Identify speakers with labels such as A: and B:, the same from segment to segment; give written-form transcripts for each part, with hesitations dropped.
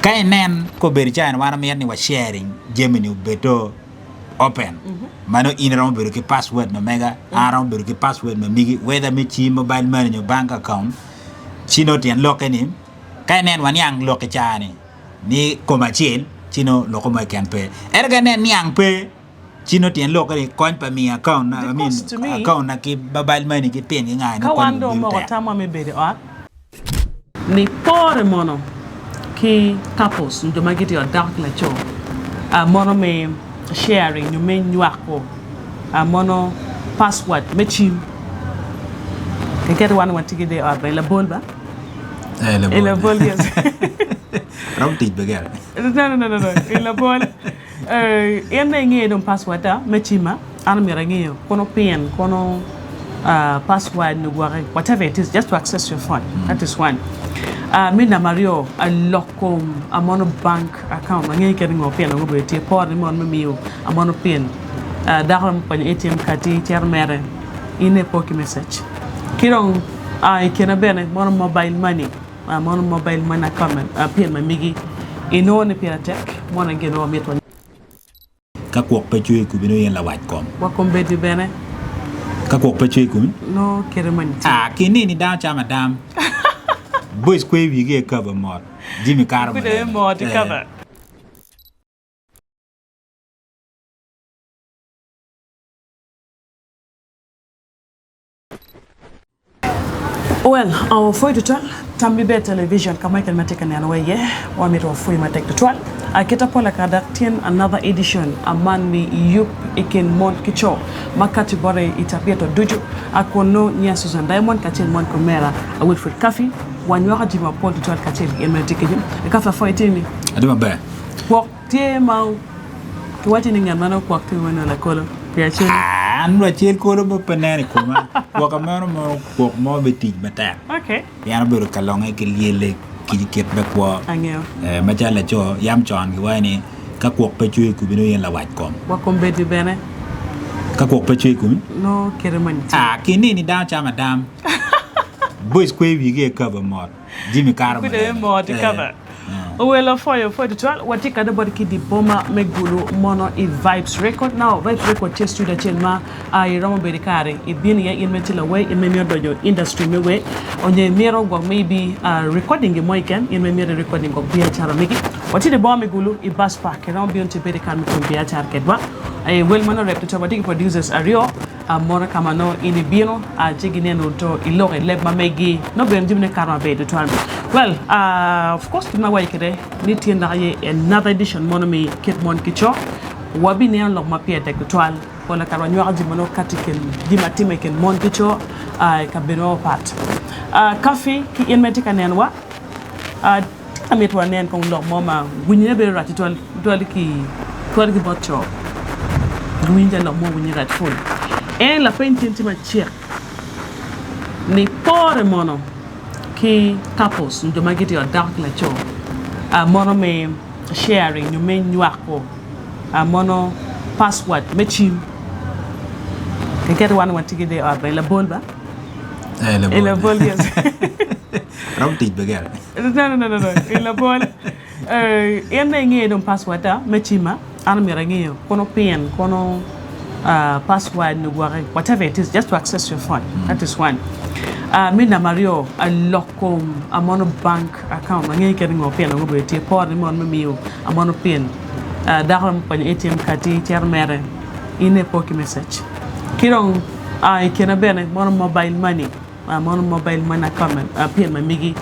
A: Kay nen ko berichan wana mi ni wa sharing Gemini beto open. Mano inron beru ki password no mega aron beru ki password no migi whether mi chi mobile money your bank account chino tien lock ni kay nen wan yang lock chani ni koma chin chino loko ma kan pe erga nen yang pe chino tien lock ni kon pa mi account na I mean account na ki mobile money ki pen ngai
B: no kon do mo tama me bede a ni pore mono ki couples ndo magiti o dark la cho mono me sharing you mean nyako mono password me chim ke get one tigi de or la bolba la bol yes
A: ram tit begal
B: no la bol ene ngi dum password da me chima an mi rangi kono pin kono password no gore whatever it is just to access your phone that is one mina Mario a local a mono bank account ngi kedi ngo pin ngo be ti por ni mon miu a mono pin daram pa ATM kati termere ine poki message kirong ai kena bene mono mobile money account pin ma migi ino ne pira tek mono ngeno metwa
A: ka kuok pe chui ku bino yen la waj kom
B: wa kombe di bene
A: ka kuok pe chui ku
B: no kere mani
A: kini ni down cha madam boys kwe wi ge cover mod Jimmy Carter
B: ku de mod cover well our foi de toile tambi be television kama kan mateka ne anwa ye wa mi to foi matek de toile akita pola kada tin another edition amani yup iken mon kicho makati bore itapia to duju akono nya Susan Diamond katil mon komera a Wilfred Kafi wanyo ha jima pol de toile katil emertike jim kafa foi tini
A: aduma be
B: ko tie mau to wati ni ngama ko akti wana la kolo pia chini
A: anwa chel kolo bo penene kuma ko kamano ko mo beti mata
B: okay
A: yana bero kalonge ke liele ki ket be ko
B: angeo
A: ma jala cho yam chon ki wani ka kuok pe chui ku bino yen la waj kom
B: wa kombe di bene
A: ka kuok pe chui ku
B: no kere mani
A: kini ni down cha madam boys kwe wi ge cover mod Jimmy Carter
B: ku de mod cover well for the trial what take the body di boma megulu mono e vibes record now vibes record test studio chenma ai ramo berikare e bin ya inmetila way e memio dojo industry mewe onye mero go maybe recording e moiken in memio recording go bia chara megi what the boma megulu e bas park e ramo bionte berikar mi ko bia char kedwa e well mono rep to body producers ario mora kamano ini bino jigine no to ilore leb mamegi no ben dimne karma be de toile well of course my way kede ni tienda ye another edition monomi kit mon kicho wabi ne lok ma pie de toile wala karwa nyoa di mono katiken di matime ken mon kicho ka beno pat kafi ki en metika nen wa amet wa nen kon lok moma bunye be rat toile ki botcho winja lok mo bunye rat full en la painting tima check ni pore mono ki couples ndo magiti o dark la cho mono me sharing you mean nyako mono password me chim ke get one tigi de or la bolba la bol yes
A: ram tit begal
B: no la bol en ngi dum password da me chima an mi rangi kono pin kono password no gore whatever it is just to access your phone that is one mina Mario a local a mono bank account ngi kedi ngo pin ngo be ti por ni mon miu a mono pin daram pa ATM kati termere ine poki message kirong ai kena bene mono mobile money account pin ma migi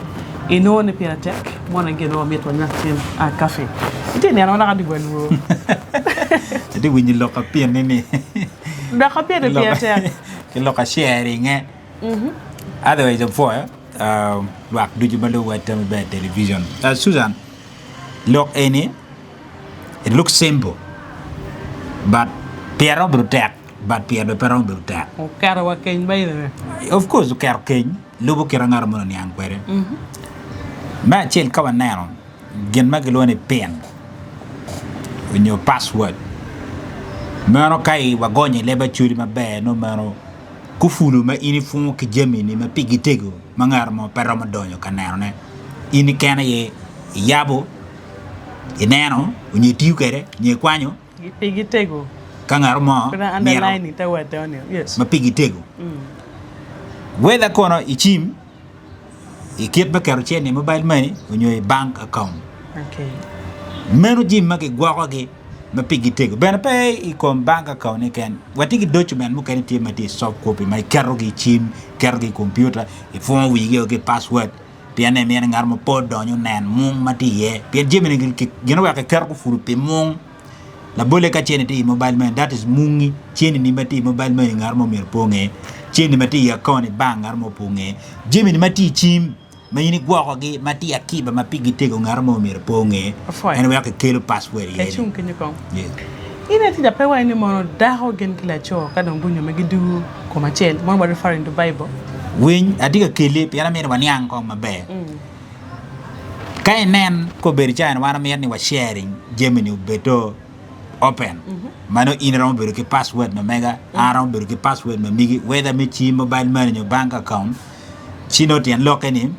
B: ino ne pira tek mono ngeno metwa nyatim a cafe ite ne na di gwenu
A: jadi winyi loka pin ni
B: da kapia de pia tek
A: ke loka sharing otherwise for wak du jumalo wa tam be television Susan look any it looks simple but Pierre Brutek but Pierre Peron Brutek
B: o kara wa ken bay
A: of course kar ken lubu kirangar mo ni ang pere ma chel ka wanero gen magelone pen with your password mano kai wagonye leba churi mabe no mano kufulu ma uniform ke Gemini ma pigitego mangar mo pero madonyo kanero ne ini kana ye yabo ineno unyi tiu kere nye kwanyo
B: Pigi tego.
A: kangar mo
B: Kuna underline ita wa down here. Yes.
A: mapigi tego whether kono ichim ikiet ba kero chen ni mobile money unyo bank account
B: Okay.
A: menu jim make gwako ge mapigi tego ben pay ikom bank account ni ken watigi document mu ken ti mati soft copy mai kero gi chim kero gi computer i phone wi ge password piane men ngar mo pod donyo nen mung mati ye pien jim ni gino wa ke kero ko furu pe mung la bole ka chen ti mobile money that is mungi chen ni mati mobile money ngar mo mer ponge chen ni mati account ni bank ngar mo ponge jim ni mati chim mayini gwako gi mati akiba mapigi tego ngar mo mer ponge
B: Afoi.
A: and we have kelo password ye
B: Kachung kinyo kong.
A: yes
B: Ina ti da pewa ini mono daho gen kila cho kada mbunyo megidu komachel. Mono ba referring to Bible.
A: win adiga kele piana mer wanyang ko mabe kay nen ko beri chan wana mer ni wa sharing gemini beto open mano inron beru ke password no mega aron beru ke password no migi whether me chi mobile money your bank account chino tien lokeni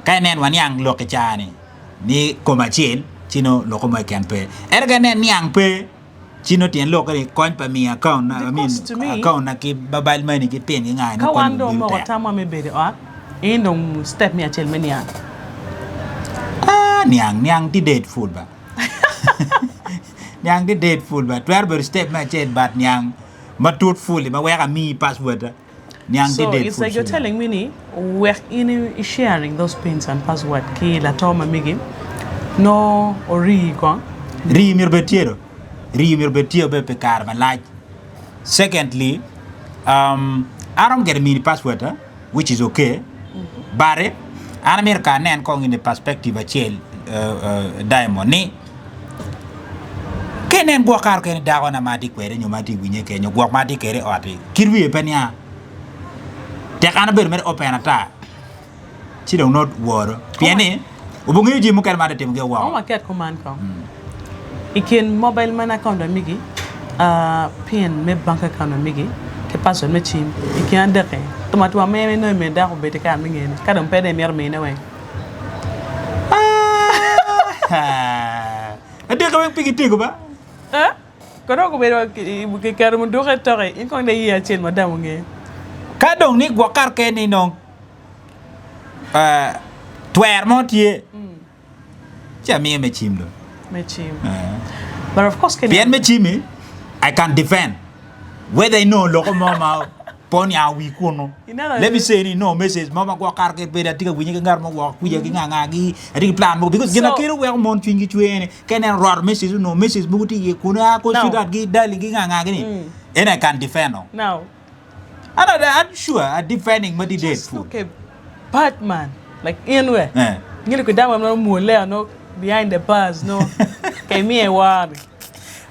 A: kay nen wanyang loke chani ni komachel chino loko mo kan pe erga nen nyang pe chino tien lokeni kon pa mi account na I mean
B: Because to me-
A: account na ki mobile money ki pen ngai na
B: Kawando mo watama me bere ot. Indong step mi achel menia.
A: niang ti date food ba niang ti date food ba twer step ma chen bat niang matut fully ma weka mi password niang ti
B: So
A: date
B: it's
A: food
B: like you're telling me we're in sharing those pins and password ki la toma migi no ori ko.
A: ri mir betiero be pe kar ma like secondly I don't get a mini password which is okay bare an America nen ko in the perspective a chel diamond ni kenen gwa kar ken dago na mati kwere nyomati winye kenyo gwa mati kere oti kirwi penya te kana ber mer open ata chi do not war piene ubungi ji mu kan mata tem ge
B: Oh
A: wa
B: my god command ko. Ikin mobile man account da migi pin me bank account da migi ke password me chim ikin andake tomatwa me no me da ko bete kan mi ngene kadam pede mer me ne we.
A: ade ko pigi tigo ba
B: Kono ko bero ke kar mo do ke tore in ko ne ya chen madam nge.
A: ka dong ni gwa kar ken ni non twer mo tie cha mi me chim do
B: Me chim. But of course can
A: bien me chimi I can defend whether I know loko mama poni a wi kuno let me say ni no message mama gwa kar ke beda tiga winyi ngar mo gwa kuja gi nganga gi ati plan mo because gina
B: So-
A: kiro we mon twingi chwene kenen ror message no message mo ti ye kuno a ko
B: No.
A: sidat gi dali gi nganga gi ni and I can defend no
B: now
A: I'm sure I'm defending my date
B: just
A: food
B: look at Batman like in where
A: eh
B: ngile ko dama no mo le no behind the bars no ke mi e war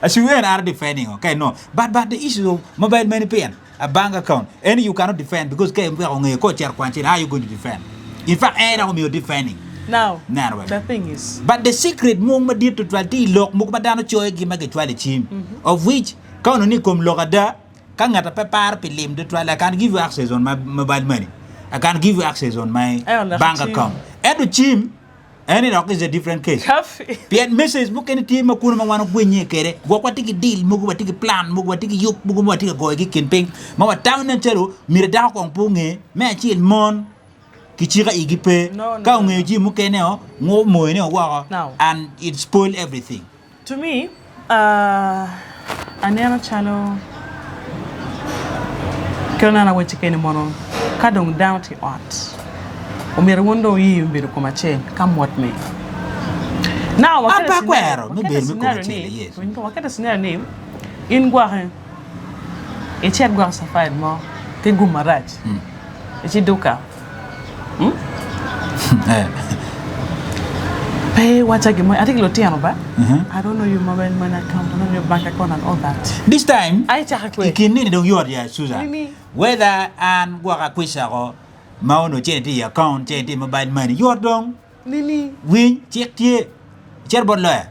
A: as you are defending okay no but the issue of mobile money pay a bank account and you cannot defend because ke mbe ko ko cher kwanchi how you going to defend in fact you're defending
B: now
A: nah way
B: the thing is
A: but the secret mong ma dito twalti lok mo ba dano choy gi ma ge twale chim of which ka no ni kom lokada ka ngata pe par pe lim de twale I can give you access on my mobile money I can give you access on my
B: Ayo, la
A: bank
B: chim.
A: account and the chim and it is a different case
B: coffee
A: pian message mo ken ti ma kuno ma wano gwenye kere go kwati ki deal mo go kwati ki plan mo go kwati ki yup mo go kwati ki go gi kin ping ma wa taw na tero mi da ko punge me chi mon ki chira igipe
B: No, no,
A: ka
B: no,
A: nge ji mo ken o ngo mo ne wa
B: No.
A: and it spoil everything
B: to me anena chalo kona na weche kene mono kadong down to art umir wondo yi mbir ko machen kam what me now
A: Apa kwero, mi bir mi ko machele, yes.
B: wakati scenario ni in gwa e chet gwa safari mo ke gumaraj e chi duka
A: eh
B: pay wacha gi mo atik lo tiano ba I don't know your mobile money account I don't know your bank account and all that
A: this time
B: ai cha kwe
A: ikini dong yor ya Susan
B: Nini?
A: whether an gwa ka kwisa ko maono chen ti account chen ti mobile money yor dong
B: nini
A: win check tie cher bon la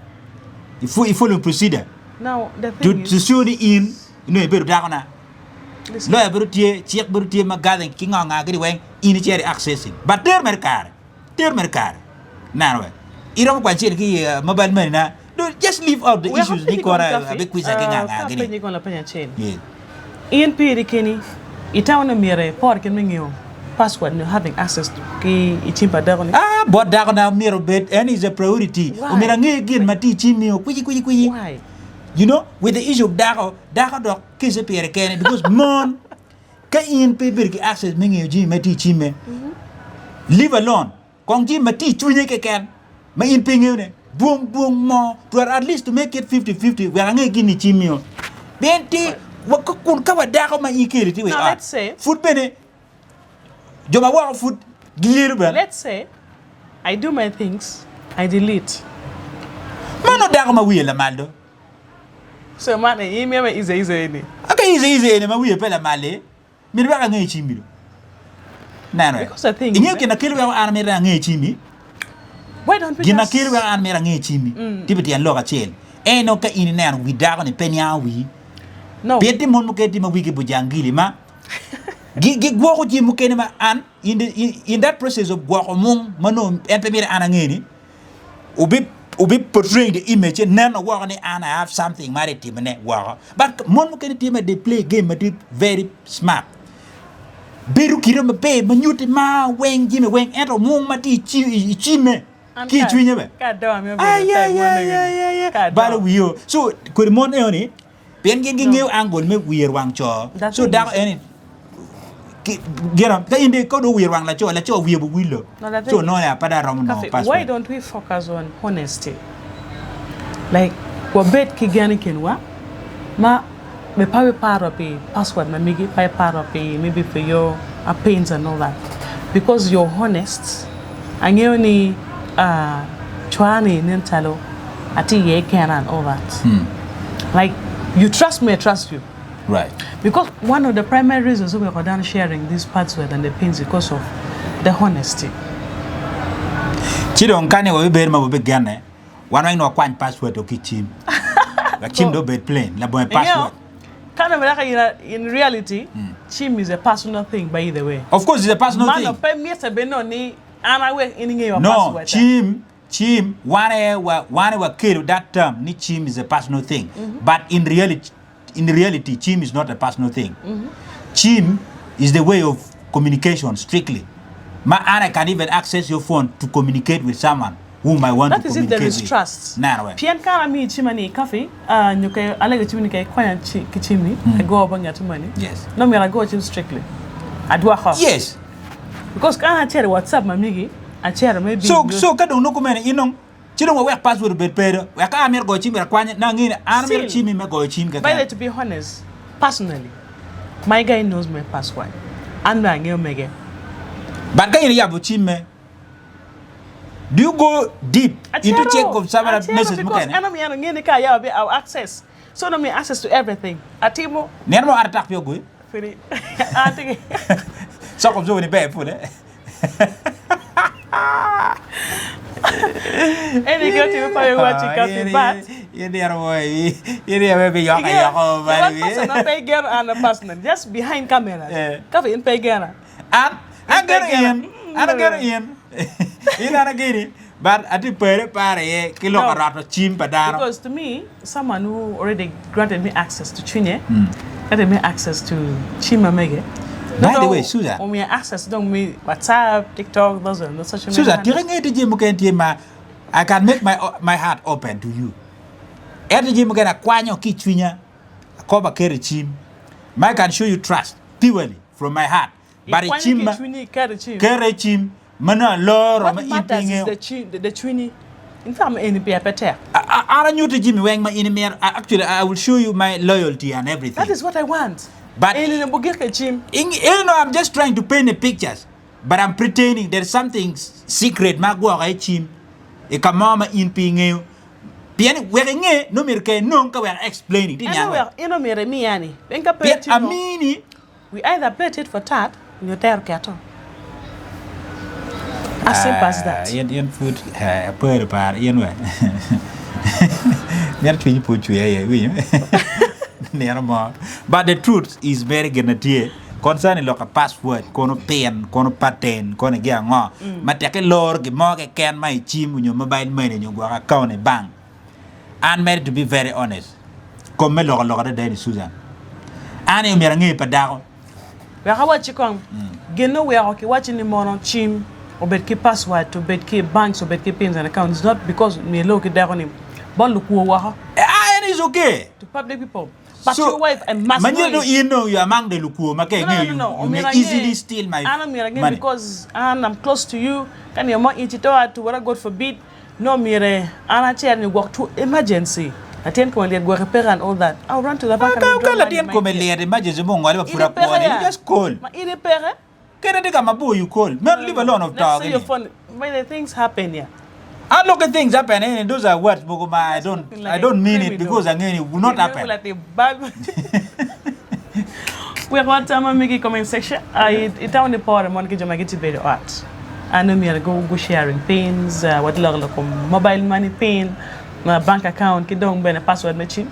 A: il faut le procedure
B: now the
A: to
B: thing
A: to
B: is
A: show the in no beru da kana
B: listen,
A: lo beru tie check beru tie magaden ki nga gidi wen in cher accessing but ter mercar na we iro kwa chen ki mobile money na just leave out the issues ni kora abe kuisa ke nganga
B: gini
A: gini.
B: Ko la penya chain.
A: Yes.
B: Ian piri kini itaona mire por ken mingyo password no having access to ki ichimba dago ni.
A: But dago na miro bet and is a priority. Umira nge gin mati chimio kuyi.
B: Why?
A: You know, with the issue of dago do kise pere kene because mon ka Ian paper ki access mingyo ji mati chime. Leave alone. Kong ji mati chunye ke ken. Ma Ian pingyo ne. Boom mo to at least to make it 50-50 we are nge gini chimio. Benti wakun kawa dago ma ikiri ti we.
B: Now let's say
A: food bene Joma wa food gilir ben.
B: Let's say I do my things, I delete.
A: Mano dago ma wiye la maldo.
B: So man, email is easy ni.
A: Aka easy ni ma wiye pela male. Mi ba ngai chimi do. Nano.
B: Because the thing
A: Inyo kina kiru wa an mera ngai chimi.
B: Why don't we
A: Gina
B: just
A: kiru wa an mera ngai chimi. Tibeti an loka chel. No ka ini nan wi dago ni penya wi.
B: No.
A: Peti mon mo keti ma wi ke bujangili ma. Gi gwako ji mu kene ma an in that process of gwako mung mano empemire ana ngeni ubi portraying the image nan gwako ni ana have something mari timene gwako but mon mu kene time they play game ma very smart beru kiro ma be ma nyuti ma weng jime weng ento mung ma ti chime ki chwinye be
B: yeah.
A: Balo wiyo so ko mon eoni pen gen ngeu angol me wier wang cho so da eni Get inde ko do wirwang la cho wiye bu wilo so no ya pada rom no pass.
B: Why don't we focus on honesty? Like ko bet ki gani kenwa ma me pa pe password na migi pa pe maybe for your pains and all that because you're honest angeo ni chwani nentalo ati ye can and all that. Like you trust me, I trust you.
A: Right.
B: Because one of the primary reasons we are done sharing these passwords and the pins because of the honesty.
A: Chido nkane wa be ma be gane. Wan no kwan password o kichim. La chim do be plain la boy password.
B: Kind of in reality, chim is a personal thing by the way.
A: Of course it's a personal thing.
B: Man pay me be no ni ana we in your
A: no,
B: password.
A: chim one wa kill that term ni chim is a personal thing. But in reality, chim is not a personal thing. Chim is the way of communication, strictly. Anna can even access your phone to communicate with someone whom I want to communicate with.
B: That is if there is trust. Pian kara mi chimani kafe, nyuke alega chimani kay kwanya kichimi, I go abang yatumani.
A: Yes.
B: No me go chim strictly. Adwa ha.
A: Yes.
B: Because kana chere WhatsApp mamigi, a chere maybe.
A: So kadong no kumene inong chino wa work password be pero wa ka amer go chim kwanya na ngine amer chimi me go chim ka.
B: But to be honest, personally, my guy knows my password. And I know mege.
A: But can you have chime? Do you go deep into check of several messages?
B: Because enemy and ngene ka ya be our access. So no me access to everything. Atimo.
A: Nermo artak yo go.
B: Fini. Atigi.
A: So comme zo ni be fu de.
B: Any go to pay watching coffee but
A: you there boy. You there be yoko
B: bali. One person not pay girl and a person just behind cameras. Coffee in pay girl.
A: And I get in. In ana gini. But ati pere pare kilo karato chim padano.
B: Because to me, someone who already granted me access to Chinye, granted me access to Chima Mege.
A: By the way, Susan.
B: When we access, don't we WhatsApp, TikTok, those are the social media.
A: Susan, during the I can make my heart open to you. Every gym can acquire kitwinya, cover carry chim. I can show you trust purely from my heart. But chim carry chim. Mana lor
B: what matters is the twinny. In fact, I'm in the paper.
A: I knew to Jimmy Wang my enemy. Actually, I will show you my loyalty and everything.
B: That is what I want.
A: But
B: in the Bugirka Jim.
A: You know, I'm just trying to paint the pictures. But I'm pretending there's something secret. Magua chim. A kamama in ping. Pian wearing no mirke nunca we're explaining.
B: You know, Miremiani.
A: Amini.
B: We either bet it for tat in your tail cattle. As simple as that.
A: Yen food per par yen way. Near to put you near more. But the truth is very ganatia concerning local password, kono pen, kono pattern, kono gang. Matake lord, get more can my chim when your mobile money in your account bank. and married to be very honest. Come me logo da Danny Susan. Ani mi rangi pa dako.
B: We are watching. Geno we are okay watching the mono chim or bedki password to bedki banks or bedki pins and accounts. Not because me look at him. But look who waha.
A: And it's okay.
B: To public people. But your wife and must
A: you know you among the luku.
B: No.
A: You may easily steal my money.
B: Because I'm close to you. Can you more eat it out to what God forbid? No mire. Anna chair and you walk to emergency. I think when they go repair and all that. I'll run to the bank and
A: emergency just call. You call. Not leave alone of talk.
B: When the things happen, yeah.
A: I look at things happen and those are words, I don't mean it because again it will not happen.
B: We want to make a comment section. It's on the power of Monica Jamagiti Bay art. I know me go sharing pins, what look mobile money pin, my bank account, kidong ben a password machine.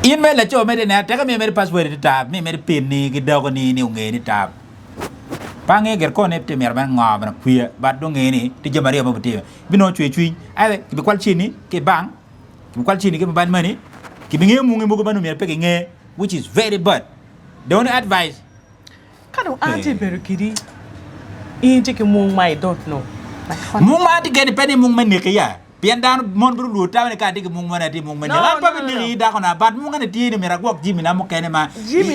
A: Email let you made an take me password at tab, me made a pin, dog ni any tab. Pange ger ko nepte mer ban ngab na kuya bat do ngeni ti jamaria mo bute bino chwe ale ki kwal chini ke bang ki kwal chini ke ban mani ki binge mu ngi mo banu mer peke nge which is very bad. The only advice
B: kado anti berukiri inti ke mu mai don't know
A: mu ma ti get penny mu man ne ya pian dan mon bru lu taw ne ka ti mu man ti mu man la pa bi da ko na bat mu ngane ti ne mer gok jimi na mo kene ma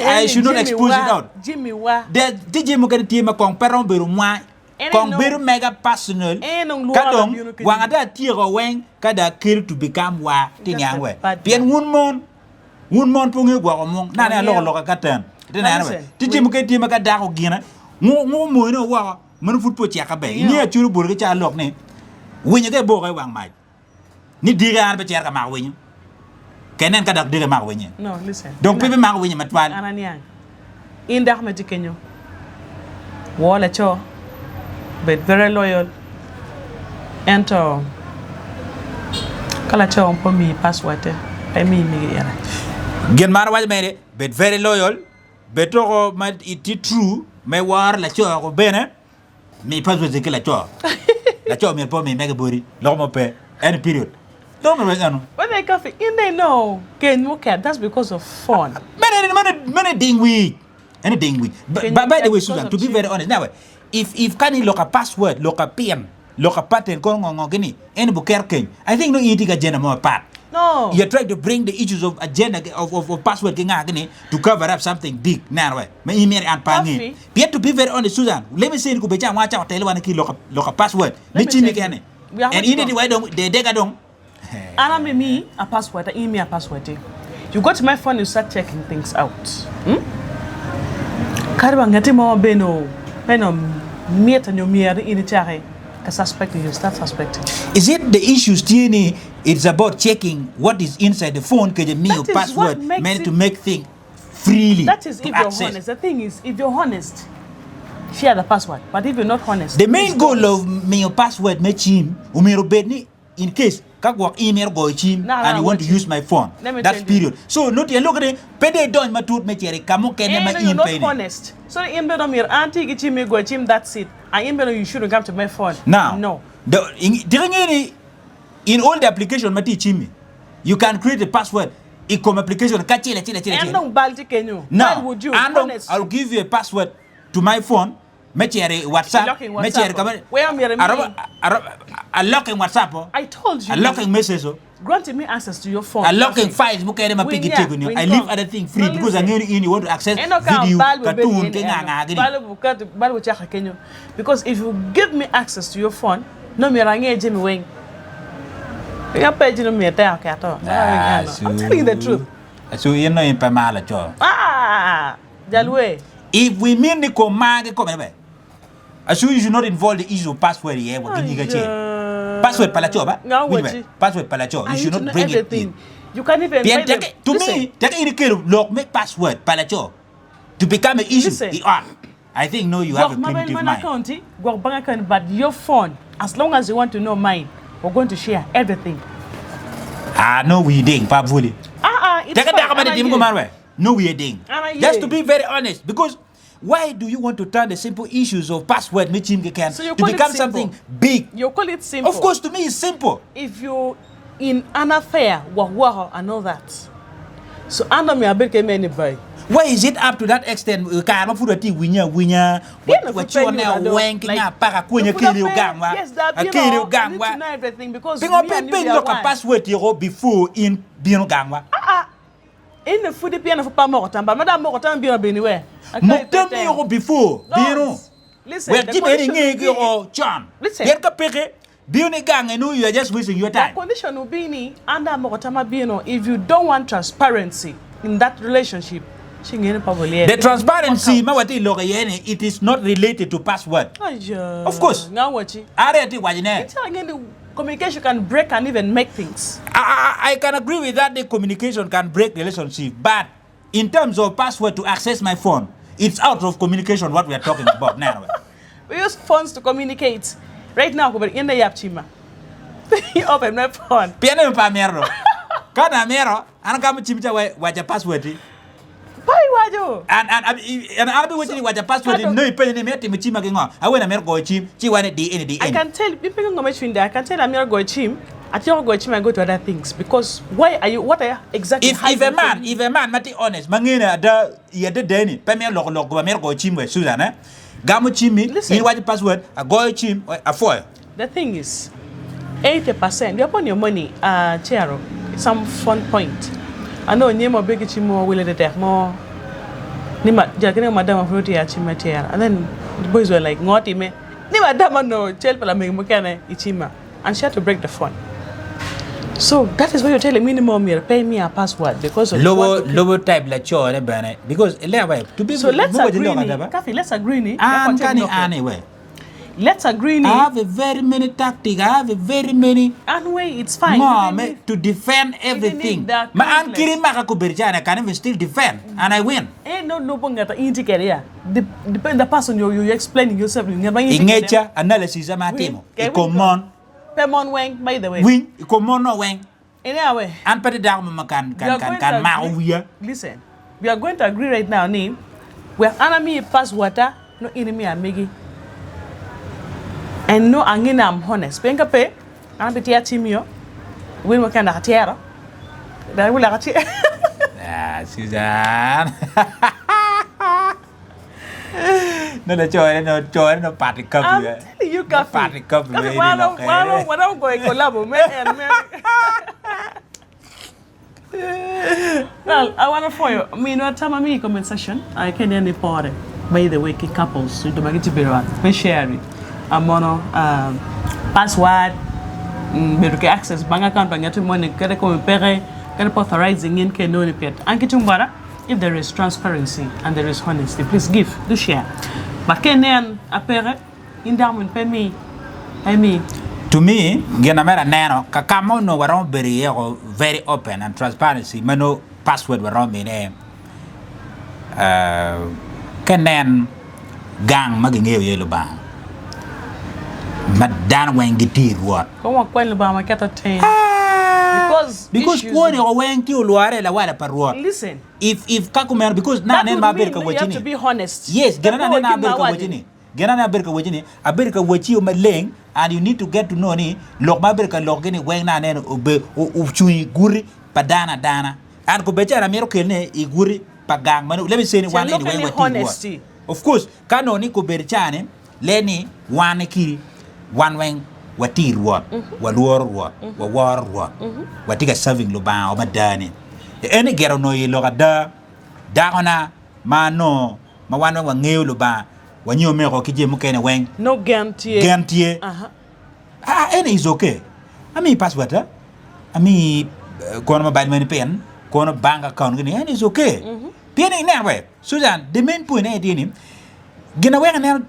A: I should not expose it out.
B: Jimmy wa
A: de ti jimi ko ti ma kon peron beru moi kon beru mega personal kadong wanga da ti ro wen kada kill to become wa ti nyangwe pian wun mon po nge gwa ko mon na ne lo ka ten ti na ne ti jimi ko ti ma ka da ko gina mu no wa man fut po ti ka be ni a churu bur ke cha lok ne winya ke bo kay wang mai ni diga ba cer ka ma winya kenen ka dak diga ma winya
B: no listen
A: donc pepe ma winya matwal
B: anania indah ma dikenyo wala cho but very loyal enter kala cho on po mi password ay mi yara
A: gen mar waj mere but very loyal beto ko ma iti true me war la cho ko bene mi password ke la cho la cho mi po mi mega bori lo mo pe any period don't me no
B: when they coffee in they know can look at that's because of fun
A: many ding we anything we but by the way Susan to be very honest now if can you look a password look a pin look a pattern ko ngo gini en bu kerken I think no yiti ga jena mo pat
B: no
A: you're trying to bring the issues of agenda of password nga gini to cover up something big now way me email and pangi be to be very honest Susan let me say ko be cha wa cha hotel wana ki look a password ni chini kene and in the way they dega dong
B: ana me a password a email password you go to my phone you start checking things out karba ngati mo beno mieta nyo miere in chare ka suspect you start suspecting
A: is it the issues tini it's about checking what is inside the phone ke me your password meant to make things freely
B: that is if you're honest the thing is if you're honest share the password but if you're not honest
A: the main goal of me your password me chim umero bedni in case kak work email go chim and you want to use my phone that's period so not you look at it pede don matut me chere kamo kene ma in
B: not honest so in bedo mir anti gi chim go chim that's it I in bedo you shouldn't come to my phone
A: now
B: no
A: in all the application mati chimi you can create a password come application ka chile
B: and don't balti kenyo
A: why
B: would you
A: I'll give you a password to my phone me chere WhatsApp me chere unlocking WhatsApp
B: I told you
A: unlocking message
B: granting me access to your phone
A: unlocking files mo kere ma pigi tego ni I leave other thing free because I'm going in you want to access video cartoon
B: balu chaka kenyo because if you give me access to your phone no me range jemi wing ya page no me ta ka to I'm telling you the truth
A: so you know in pamala cho
B: jalwe
A: if we mean the command come be you should not involve the issue of password here what you get password pala cho ba password pala cho you should not bring it in
B: you can't even
A: to me take in the lock make password pala cho to become an issue I think no you have a primitive mind
B: go bank account but your phone as long as you want to know mine we're going to share everything
A: no we ding pa vuli
B: it's
A: no we ding just to be very honest because why do you want to turn the simple issues of password to become something big?
B: You call it simple.
A: Of course, to me it's simple.
B: If you in an affair, and all that. So I know me a bit anybody.
A: Why is it up to that extent? Kama fuda ti winya what you na wank na para kunya kiri ugangwa.
B: Yes, that
A: kiri
B: you
A: ugangwa.
B: know everything because
A: Pingo pen look a password you before in bino gangwa.
B: In the food piano for Pamortan, but Madame Mortan be anywhere.
A: Mutami yo before bino.
B: Listen,
A: we're giving you John.
B: Listen.
A: Get kapeke. Bioni gang and you are just wasting your
B: The
A: time.
B: condition will be ni under Morotama Bino if you don't want transparency in that relationship.
A: The transparency, it is not related to password. Of course.
B: The communication can break and even make things.
A: I can agree with that. The communication can break the relationship. But in terms of password to access my phone, it's out of communication what we are talking about now.
B: We use phones to communicate. Right now, we're in the Yapchima. You open my phone.
A: Piano Pamero. Kana mero, and come chimcha what your password.
B: And
A: I'll be waiting what the password in no penny met him chim again. I went America chim, she wanted the end.
B: I can tell people go much in there. I can tell I'm go chim. I tell go chim and go to other things because why are you what are you exactly
A: if a man mati honest mangina da yede deni pemia log go America chim with Susan eh gamu chimi you what the password a go chim a foil.
B: The thing is 80% you upon your money Chero some fun point. I know name of big chimo will the tech more. Nima jagene madam fruity achimatiera. And then the boys were like, ngoti me. Nima dama no chelpala me mukane ichima. And she had to break the phone. So that is why you're telling minimum here, pay me a password because of
A: lower type la cho bane because to be
B: so let's agree.
A: Anyway.
B: Let's agree.
A: I have a very many tactics. I have a very many.
B: Anyway, it's fine.
A: To defend everything. My aunt Kirimaka Kuberjana can even still defend, and I win.
B: No bongata indicator. Depend the person you're explaining yourself.
A: In nature analysis, I'm at him. Common.
B: Pemon wang, by the way.
A: Wing, common no wang.
B: Anyway,
A: and put it down, can
B: listen, we are going to agree right now, name. Where enemy pass water, no enemy are making. And no angina I'm honest. Penka pay, I'm betia timio. We will kind of tear. That will have
A: ah, Suzanne. No joy, no party cup.
B: I'm telling you, coffee.
A: Party cup.
B: Why don't go collab, man? Well, I want to for you. I mean, what time I comment session? I can't any party. By the way, couples, you don't make it to be right. We share it. Mono password beruke access bank account bangyatu money kare ko pere kare authorizing in ke no pet ankitumbara if there is transparency and there is honesty please give do share but kenen apere indamun pe me
A: to me gena mera nano kakamo no waron very open and transparency mano password waron me ne kenen gang magingeyo yelo ba Madan when get it what?
B: Come on, quite about because
A: when you went to Luare la wala parwa.
B: Listen.
A: If Kakumer because na nen America
B: you have to be honest.
A: Yes, Gana America wajini. Gana America wajini. America wachi umeleng and you need to get to know ni log America logini when na nen chui guri padana dana. And ko becha America ne iguri pagang manu. Let me say one anyway
B: honesty.
A: Of course, kano ni ko berchane leni wane kiri one wing watir what walor what war what watiga serving lo ba o madani any gero no yi lo da ona mano ma wan wa ngeu lo ba wanyo me ko kije mu kene weng
B: no guarantee
A: any is okay I mean password I mean kono mobile money pen kono bank account ni any is okay pen in never Susan the main point e dini gina weng na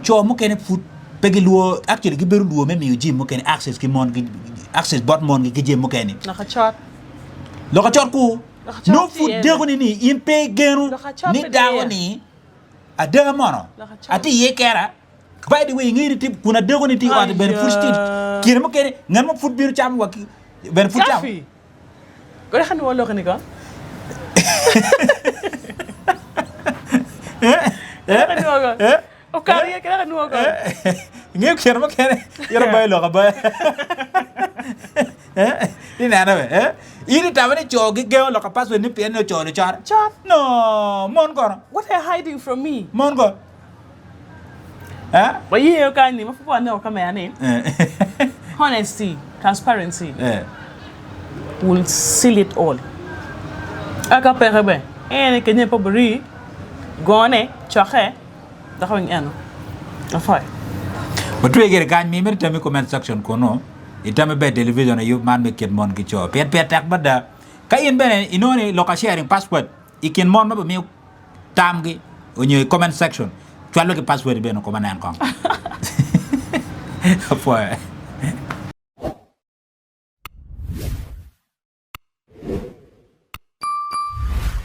A: cho mu kene food pegi luo actually giberu luo me mi jim mo ken access ki mon access bot mon ki jim mo ken
B: la chart
A: ku no food de ko ni in pe geru ni dawo ni ada mono ati ye kera by the way ngiri tip kuna de ko ni ti on ben food street kire mo ken ngam mo food biru cham wa ben food cham
B: ko xani wo lo xani ko Okay, ya kira nuo ko.
A: Ngek kira mo kene. Yara bay lo ka bay. Ni na eh ini ta wani chogi geo lo ka password ni pien no chori char no mon ko
B: What are you hiding from me?
A: mon ko
B: But you can name for no come here. Honesty, transparency will seal it all. Aka perebe. Ene kenye pobri gone choke da hawing eno. Afai.
A: But we get kan mi mer tami comment section ko no itame be television you man me ket mon ki cho pet tak bada ka in bene inoni loka sharing password ikin mon ba mi tam gi onyo comment section chwalo ke password be no ko manan ko. Afai.